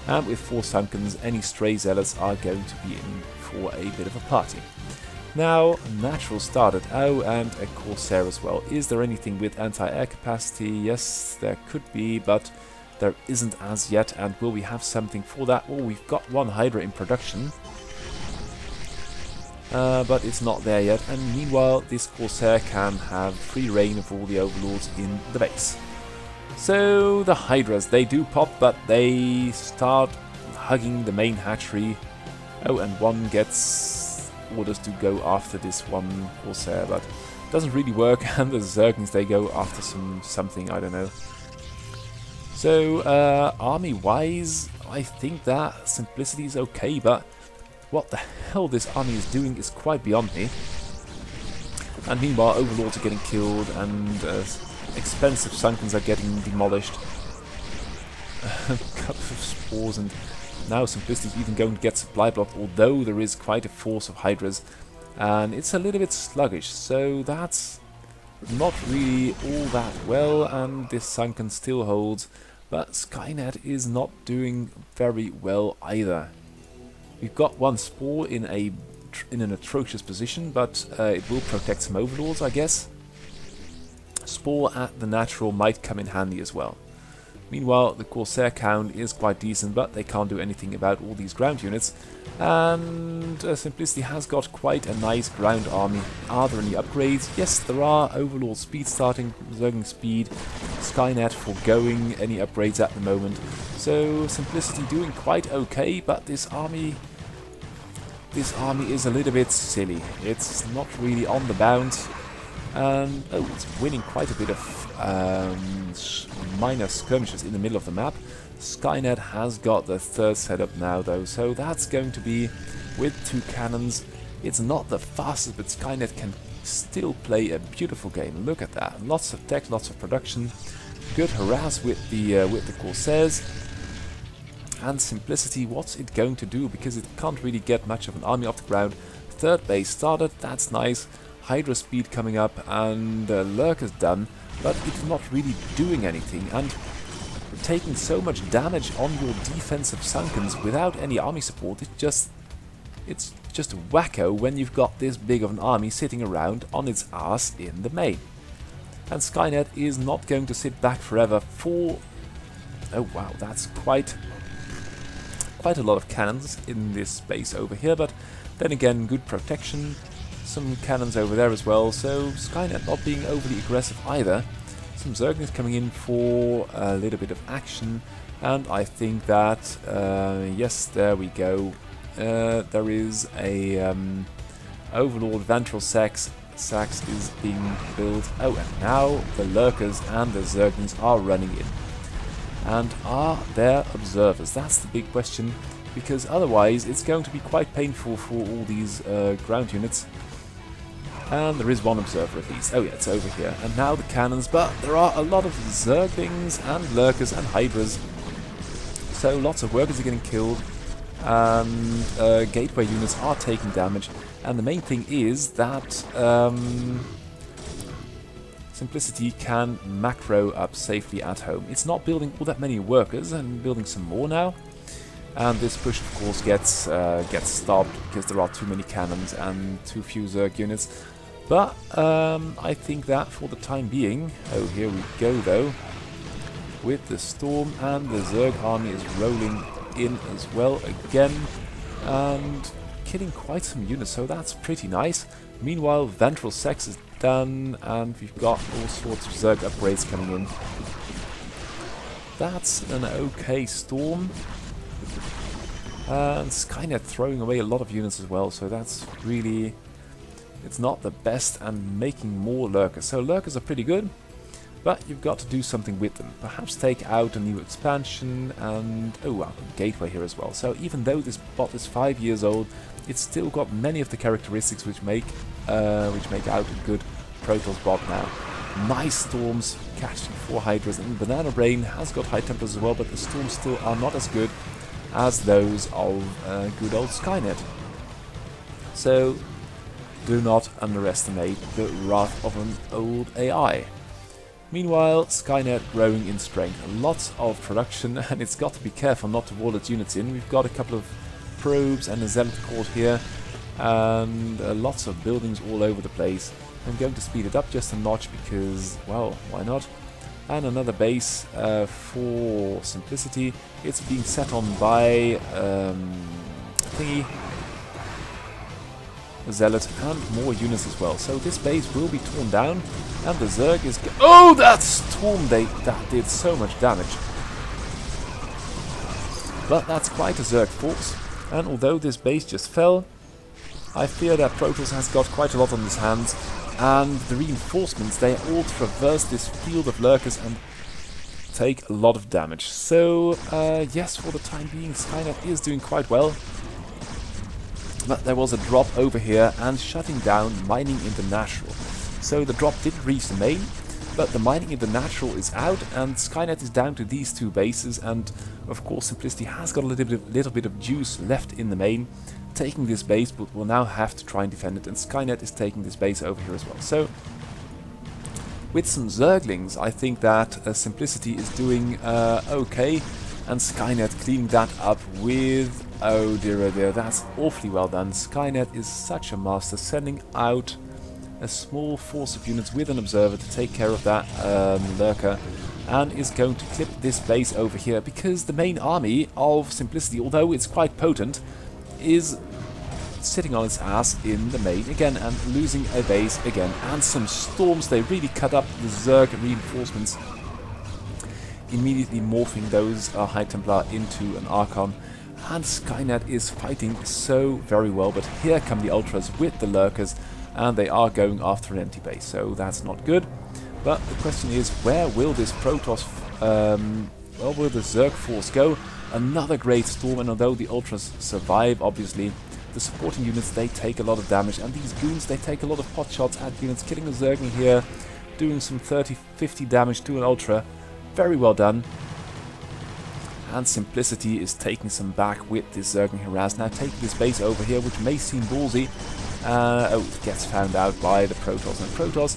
And with 4 Sunkens, any stray Zealots are going to be in for a bit of a party. Now, Natural started. Oh, and a Corsair as well. Is there anything with anti-air capacity? Yes, there could be, but there isn't as yet. And will we have something for that? Oh, we've got one Hydra in production. But it's not there yet. And meanwhile, this Corsair can have free reign of all the Overlords in the base. So, the Hydras, they do pop, but they start hugging the main hatchery. Oh, and one gets orders to go after this one Corsair, but it doesn't really work, and the Zerglings, they go after something, I don't know. So, army-wise, I think that Simplicity is okay, but what the hell this army is doing is quite beyond me. And meanwhile, Overlords are getting killed, and expensive Sunkens are getting demolished. A couple of spores, and now Simplicity is even going to get supply blocked, although there is quite a force of Hydras, and it's a little bit sluggish, so that's not really all that well, and this Sunken still holds, but Skynet is not doing very well either. We've got one Spore in an atrocious position, but it will protect some Overlords, I guess. Spore at the Natural might come in handy as well. Meanwhile, the Corsair count is quite decent, but they can't do anything about all these ground units. And Simplicity has got quite a nice ground army. Are there any upgrades? Yes, there are. Overlord speed starting, Zergling speed, Skynet foregoing any upgrades at the moment. So Simplicity doing quite okay, but this army is a little bit silly. It's not really on the bounce. And oh, it's winning quite a bit of minor skirmishes in the middle of the map. Skynet has got the third setup now though, so that's going to be with 2 cannons. It's not the fastest, but Skynet can still play a beautiful game. Look at that, lots of tech, lots of production, good harass with the Corsairs. And Simplicity, what's it going to do? Because it can't really get much of an army off the ground. Third base started, that's nice. Hydra speed coming up, and Lurker's done, but it's not really doing anything, and taking so much damage on your defensive Sunkens without any army support, it's just wacko when you've got this big of an army sitting around on its ass in the main. And Skynet is not going to sit back forever for... Oh wow, that's quite a lot of cannons in this space over here, but then again, good protection. Some cannons over there as well, so Skynet not being overly aggressive either. Some Zerglings coming in for a little bit of action, and I think that, yes, there we go. There is a Overlord Ventral Sax is being built. Oh, and now the Lurkers and the Zerglings are running in. And are there observers? That's the big question, because otherwise it's going to be quite painful for all these ground units. And there is one observer at least. Oh yeah, it's over here. And now the cannons, but there are a lot of Zerglings and Lurkers and Hydras. So lots of workers are getting killed, and gateway units are taking damage. And the main thing is that Simplicity can macro up safely at home. It's not building all that many workers, and building some more now. And this push, of course, gets stopped because there are too many cannons and too few Zerg units. But I think that for the time being... Oh, here we go, though. With the Storm, and the Zerg army is rolling in as well again. And killing quite some units, so that's pretty nice. Meanwhile, Ventral Sex is done, and we've got all sorts of Zerg upgrades coming in. That's an okay Storm. And Skynet throwing away a lot of units as well, so that's really... It's not the best, and making more Lurkers. So Lurkers are pretty good, but you've got to do something with them. Perhaps take out a new expansion, and... Oh, wow, Gateway here as well. So even though this bot is 5 years old, it's still got many of the characteristics which make out a good Protoss bot now. Nice Storms, catching 4 Hydras, and BananaBrain has got High Templars as well, but the Storms still are not as good as those of good old Skynet. So do not underestimate the wrath of an old AI. Meanwhile, Skynet growing in strength. Lots of production, and it's got to be careful not to wall its units in. We've got a couple of probes and a Zealot Court here. and lots of buildings all over the place. I'm going to speed it up just a notch because, well, why not? And another base for simplicity. It's being set on by thingy, Zealot, and more units as well. So this base will be torn down, and the Zerg is... Oh, that storm! That did so much damage. But that's quite a Zerg force, and although this base just fell, I fear that Protoss has got quite a lot on his hands, and the reinforcements, they all traverse this field of lurkers and take a lot of damage. So, yes, for the time being, Skynet is doing quite well. But there was a drop over here and shutting down Mining International. So the drop didn't reach the main, but the Mining International is out and Skynet is down to these two bases, and of course Simplicity has got a little bit of juice left in the main, taking this base, but will now have to try and defend it, and Skynet is taking this base over here as well. So with some Zerglings, I think that Simplicity is doing okay, and Skynet cleaning that up with... Oh dear, that's awfully well done. Skynet is such a master, sending out a small force of units with an observer to take care of that lurker, and is going to clip this base over here, because the main army of Simplicity, although it's quite potent, is sitting on its ass in the main again and losing a base again. And some storms, they really cut up the Zerg reinforcements, immediately morphing those High Templar into an Archon. And Skynet is fighting so very well, but here come the Ultras with the Lurkers, and they are going after an empty base, so that's not good. But the question is, where will this Protoss, where will the Zerg force go? Another great storm, and although the Ultras survive, obviously, the supporting units, they take a lot of damage, and these goons, they take a lot of pot shots at units, killing a Zerg here, doing some 30-50 damage to an Ultra. Very well done. And Simplicity is taking some back with this Zerg harass. Now taking this base over here, which may seem ballsy. Oh, it gets found out by the Protoss. And Protoss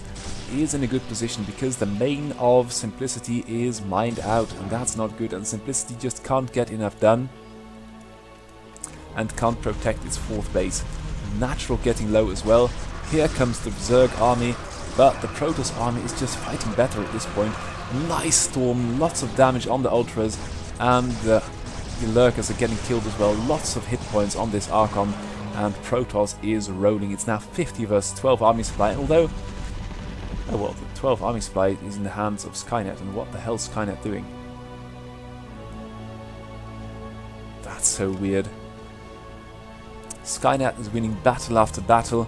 is in a good position because the main of Simplicity is mined out. And that's not good. And Simplicity just can't get enough done. And can't protect its fourth base. Natural getting low as well. Here comes the Zerg army. But the Protoss army is just fighting better at this point. Nice storm. Lots of damage on the Ultras. And the Lurkers are getting killed as well. Lots of hit points on this Archon, and Protoss is rolling. It's now 50 versus 12 army supply, and although... Oh well, the 12 army supply is in the hands of Skynet, and what the hell is Skynet doing? That's so weird. Skynet is winning battle after battle,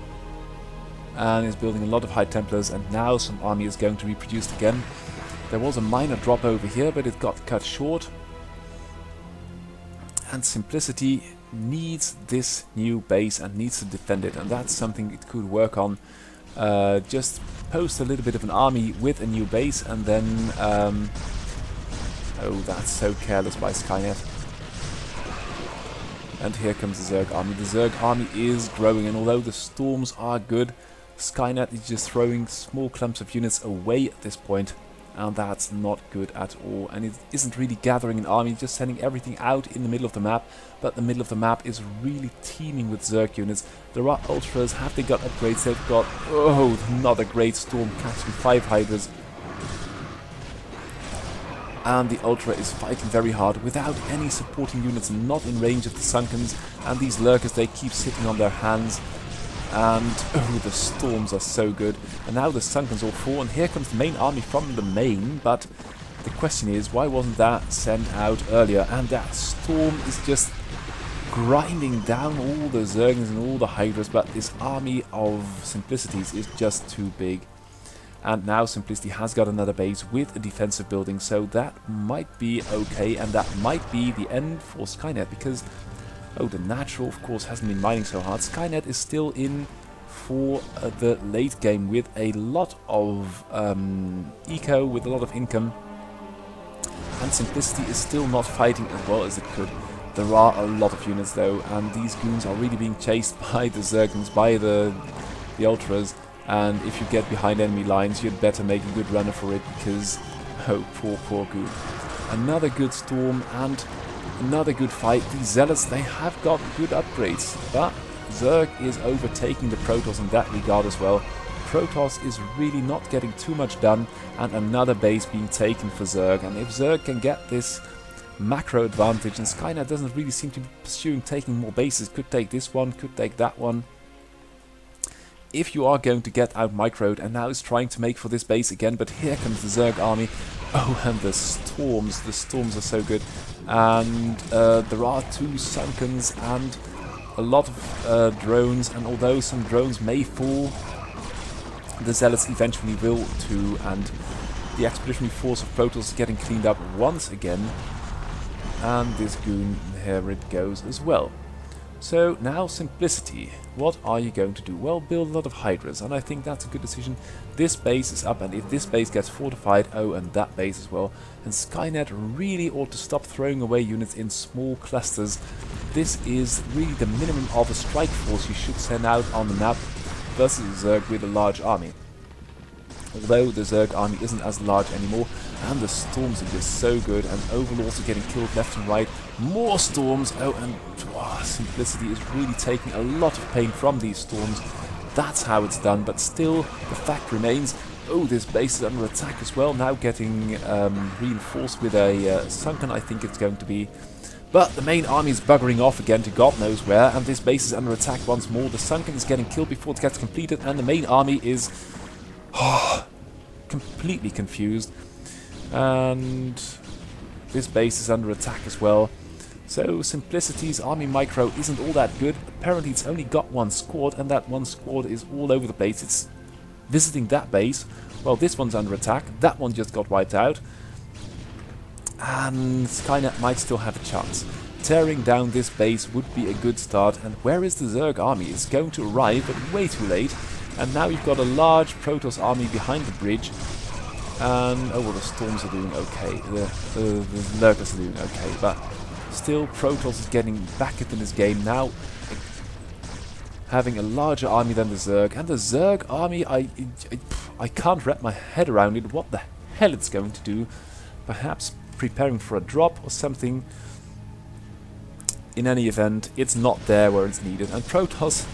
and is building a lot of High Templars, and now some army is going to be produced again. There was a minor drop over here, but it got cut short. And Simplicity needs this new base and needs to defend it, and that's something it could work on. Just post a little bit of an army with a new base, and then... oh, that's so careless by Skynet. And here comes the Zerg army. The Zerg army is growing, and although the storms are good, Skynet is just throwing small clumps of units away at this point. And that's not good at all, and it isn't really gathering an army, just sending everything out in the middle of the map, but the middle of the map is really teeming with Zerg units. There are Ultras, have they got upgrades? They've got, oh, another great storm, catching 5 Hydras. And the Ultra is fighting very hard without any supporting units, not in range of the Sunkens, and these Lurkers, they keep sitting on their hands. And oh, the storms are so good. And now the Sunkens all fall, and here comes the main army from the main. But the question is, why wasn't that sent out earlier? And that storm is just grinding down all the Zerglings and all the Hydras. But this army of Simplicities is just too big. And now Simplicity has got another base with a defensive building, so that might be okay, and that might be the end for Skynet, because... Oh, the Natural, of course, hasn't been mining so hard. Skynet is still in for the late game with a lot of eco, with a lot of income. And Simplicity is still not fighting as well as it could. There are a lot of units, though, and these goons are really being chased by the Zerglings, by the Ultras. And if you get behind enemy lines, you'd better make a good runner for it, because... Oh, poor goon. Another good storm, and... another good fight. These Zealots, they have got good upgrades, but Zerg is overtaking the Protoss in that regard as well. Protoss is really not getting too much done, and another base being taken for Zerg. And if Zerg can get this macro advantage, and Skynet doesn't really seem to be pursuing taking more bases, could take this one, could take that one. If you are going to get out microed, and now is trying to make for this base again, but here comes the Zerg army. Oh, and the storms are so good. And there are 2 Sunkens and a lot of drones, and although some drones may fall, the Zealots eventually will too, and the Expeditionary Force of Protoss is getting cleaned up once again. And this goon, here it goes as well. So now simplicity. What are you going to do? Well, build a lot of Hydras, and I think that's a good decision. This base is up, and if this base gets fortified, oh, and that base as well. And Skynet really ought to stop throwing away units in small clusters. This is really the minimum of a strike force you should send out on the map versus Zerg with a large army. Although the Zerg army isn't as large anymore, and the storms are just so good, and Overlords are getting killed left and right. More storms! Oh, and simplicity is really taking a lot of pain from these storms. That's how it's done, but still, the fact remains, oh, this base is under attack as well, now getting reinforced with a Sunken, I think it's going to be. But the main army is buggering off again to God knows where, and this base is under attack once more. The Sunken is getting killed before it gets completed, and the main army is completely confused. And this base is under attack as well. So Simplicity's army micro isn't all that good. Apparently it's only got 1 squad, and that 1 squad is all over the place. It's visiting that base. Well, this one's under attack. That one just got wiped out. And Skynet might still have a chance. Tearing down this base would be a good start. And where is the Zerg army? It's going to arrive, but way too late. And now you've got a large Protoss army behind the bridge. And, oh well, the Storms are doing okay. The Lurkers are doing okay, but still Protoss is getting back into this game now, having a larger army than the Zerg. And the Zerg army, I can't wrap my head around it, what the hell it's going to do. Perhaps preparing for a drop or something. In any event, it's not there where it's needed. And Protoss,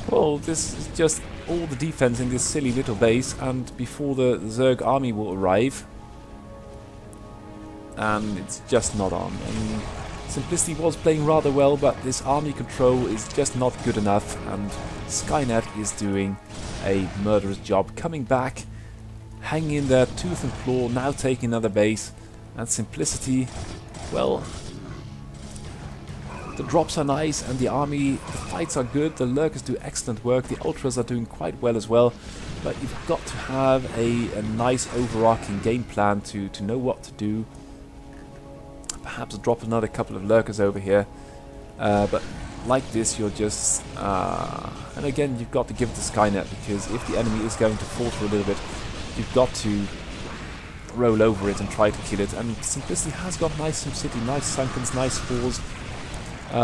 well, this is just all the defense in this silly little base, and before the Zerg army will arrive, and it's just not on. And Simplicity was playing rather well, but this army control is just not good enough, and Skynet is doing a murderous job, coming back, hanging in there tooth and claw, now taking another base. And Simplicity, well, the drops are nice, and the army, the fights are good, the Lurkers do excellent work, the Ultras are doing quite well as well, but you've got to have a nice overarching game plan to know what to do. Perhaps drop another couple of Lurkers over here, but like this you're just... and again, you've got to give it to Skynet, because if the enemy is going to falter a little bit, you've got to roll over it and try to kill it. And Simplicity has got nice SimCity, nice Sunkens, nice Spores,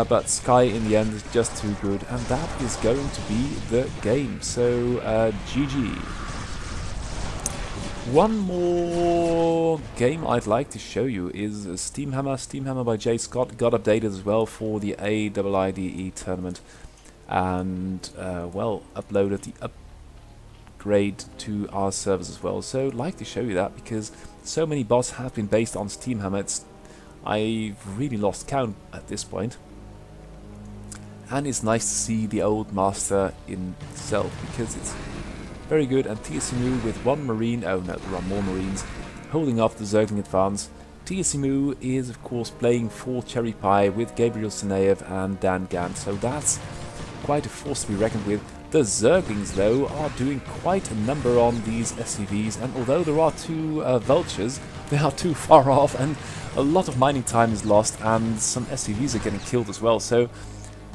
but Sky in the end is just too good, and that is going to be the game. So GG. One more game I'd like to show you is Steamhammer. Steamhammer by J. Scott got updated as well for the AIIDE tournament, and well, uploaded the upgrade to our servers as well. So I'd like to show you that, because so many bots have been based on Steamhammer. I've really lost count at this point. And it's nice to see the old master in itself, because it's very good. And TSCM with 1 Marine, oh no, there are more Marines, holding off the Zergling advance. TSCM is of course playing for Cherry Pie with Gabriel Sineyev and Dan Gant, so that's quite a force to be reckoned with. The Zerglings though are doing quite a number on these SCVs, and although there are 2 Vultures, they are too far off, and a lot of mining time is lost, and some SCVs are getting killed as well. So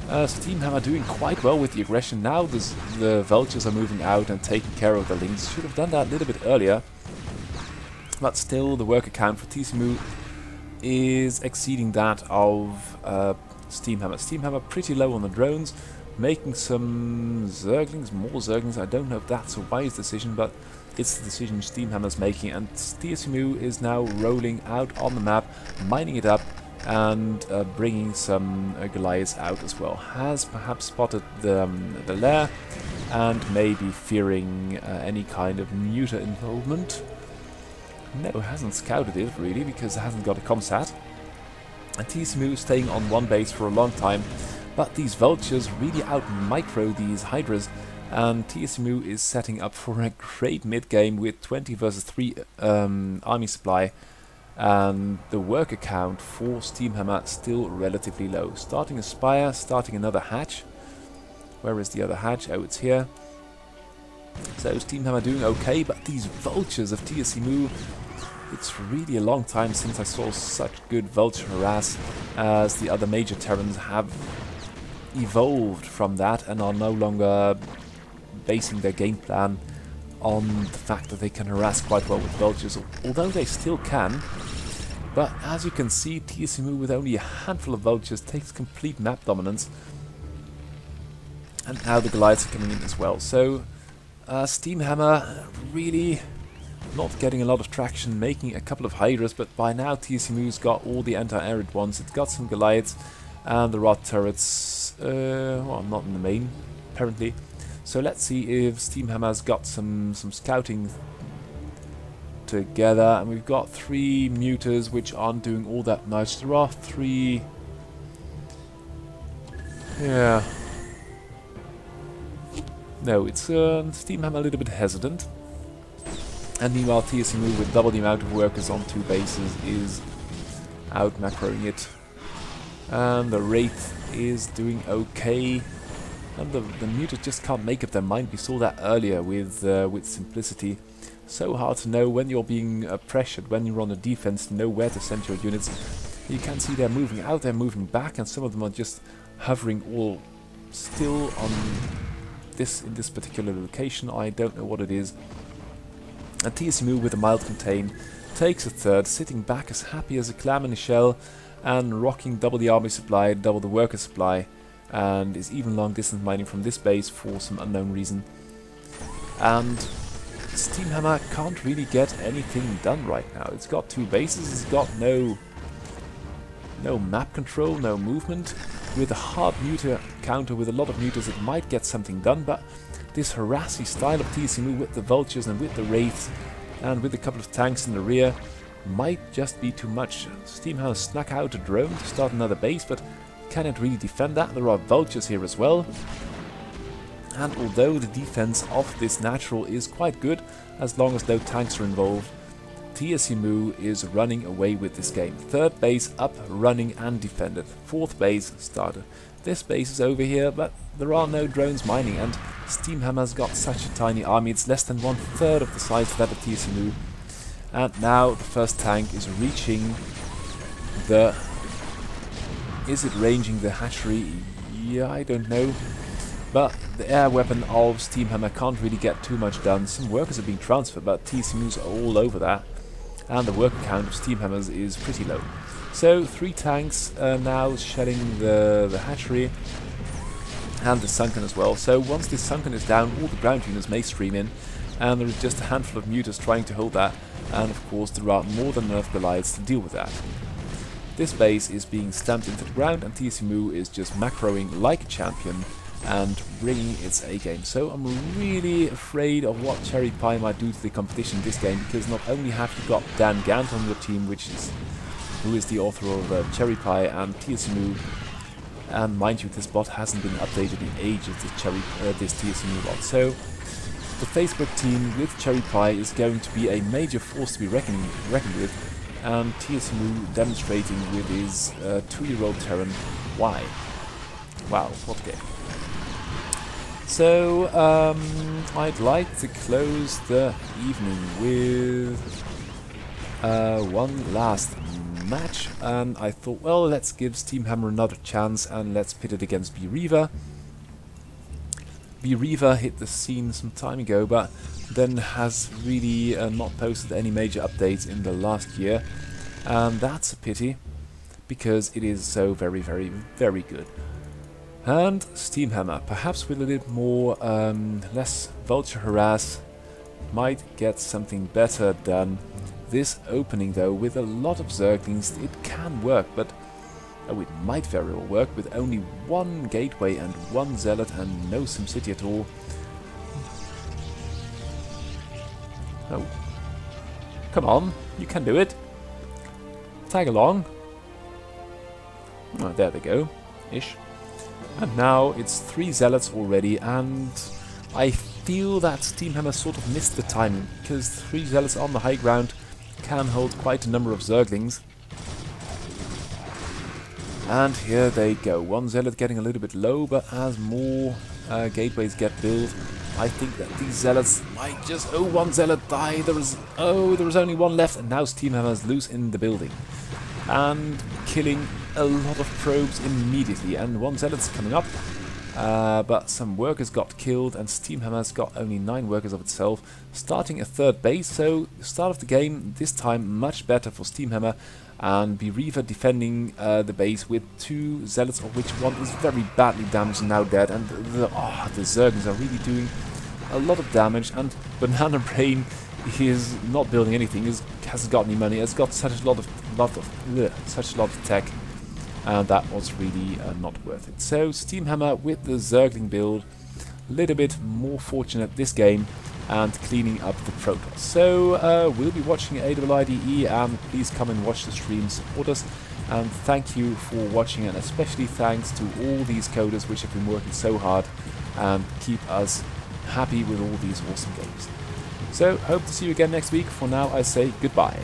Steamhammer doing quite well with the aggression. Now the Vultures are moving out and taking care of the Lings. Should have done that a little bit earlier, but still the worker count for TSCM is exceeding that of Steamhammer. Steamhammer pretty low on the drones, making some Zerglings, more Zerglings. I don't know if that's a wise decision, but it's the decision Steamhammer's making, and TSCM is now rolling out on the map, mining it up, and bringing some Goliaths out as well. Has perhaps spotted the lair and maybe fearing any kind of neuter involvement. No, hasn't scouted it really because it hasn't got a comsat. And TSCM staying on one base for a long time, but these vultures really out-micro these hydras, and TSCM is setting up for a great mid-game with 20 versus 3 army supply, and the worker count for Steamhammer still relatively low. Starting a spire, starting another hatch. Where is the other hatch? Oh, it's here. So Steamhammer doing okay, but these vultures of TSCM, it's really a long time since I saw such good vulture harass, as the other major Terrans have evolved from that and are no longer basing their game plan on the fact that they can harass quite well with vultures, although they still can. But as you can see, TSCM with only a handful of vultures takes complete map dominance, and now the Goliaths are coming in as well. So Steamhammer really not getting a lot of traction, making a couple of Hydras, but by now TSCM's got all the anti-arid ones. It's got some Goliaths and the rod turrets, well, not in the main, apparently. So let's see if Steamhammer's got some scouting together, and we've got 3 muters which aren't doing all that much. There are 3... yeah. No, it's Steamhammer a little bit hesitant. And meanwhile TSCM with double the amount of workers on 2 bases is out macroing it. And the Wraith is doing okay. And the muters just can't make up their mind. We saw that earlier with Simplicity. So hard to know when you're being pressured, when you're on the defense, to know where to send your units. You can see they're moving out, they're moving back, and some of them are just hovering all still on in this particular location. I don't know what it is. And TSCM with a mild contain takes a third, sitting back as happy as a clam in a shell, and rocking double the army supply, double the worker supply, and is even long distance mining from this base for some unknown reason. And Steamhammer can't really get anything done right now. It's got 2 bases, it's got no map control, no movement. With a hard muter counter, with a lot of muters, it might get something done, but this harassy style of TSCM with the vultures and with the wraiths and with a couple of tanks in the rear might just be too much. Steamhammer snuck out a drone to start another base, but cannot really defend that. There are vultures here as well. And although the defense of this natural is quite good, as long as no tanks are involved, TSCM is running away with this game. 3rd base up, running and defended. 4th base started. This base is over here, but there are no drones mining, and Steamhammer's got such a tiny army. It's less than 1/3 of the size of that of TSCM. And now the first tank is reaching the... is it ranging the hatchery? Yeah, I don't know. But the air weapon of Steamhammer can't really get too much done. Some workers are being transferred, but TSCM's are all over that. And the worker count of Steamhammers is pretty low. So 3 tanks now shelling the hatchery and the sunken as well. So once this sunken is down, all the ground units may stream in, and there is just a handful of muters trying to hold that, and of course there are more than enough Goliaths to deal with that. This base is being stamped into the ground, and TSCM is just macroing like a champion and bringing its A-game. So I'm really afraid of what Cherry Pie might do to the competition in this game, because not only have you got Dan Gant on your team, who is the author of Cherry Pie and TSCM, and mind you, this bot hasn't been updated in ages, this TSCM bot. So the Facebook team with Cherry Pie is going to be a major force to be reckoned with, and TSCM demonstrating with his 2-year-old Terran why. Wow, what a game. So, I'd like to close the evening with one last match, and I thought, well, let's give Steamhammer another chance and let's pit it against BReaver. BReaver hit the scene some time ago, but then has really not posted any major updates in the last year, and that's a pity, because it is so very, very, very good. And Steamhammer, perhaps with a little more, less vulture harass, might get something better done. This opening though, with a lot of Zerglings, it can work, but Oh, it might very well work with only one gateway and one zealot and no SimCity at all. Oh. Come on, you can do it. Tag along. Oh, there we go. Ish. And now it's 3 zealots already, and I feel that Steamhammer sort of missed the timing, because 3 zealots on the high ground can hold quite a number of zerglings. And here they go. 1 zealot getting a little bit low, but as more gateways get built, I think that these zealots might just... Oh, 1 zealot died. There was only 1 left, and now Steamhammer's loose in the building. And killing a lot of probes immediately, and 1 zealot's coming up. But some workers got killed, and Steamhammer's got only 9 workers of itself, starting a 3rd base. So the start of the game this time much better for Steamhammer, and BReaver defending the base with 2 zealots, of which 1 is very badly damaged and now dead. And the zerglings are really doing a lot of damage, and BananaBrain is not building anything. Hasn't got any money. Has got such a lot of tech. And that was really not worth it. So Steamhammer with the Zergling build, a little bit more fortunate this game, and cleaning up the Protoss. So we'll be watching AIIDE, and please come and watch the stream, support us, and thank you for watching, and especially thanks to all these coders which have been working so hard and keep us happy with all these awesome games. So hope to see you again next week. For now I say goodbye.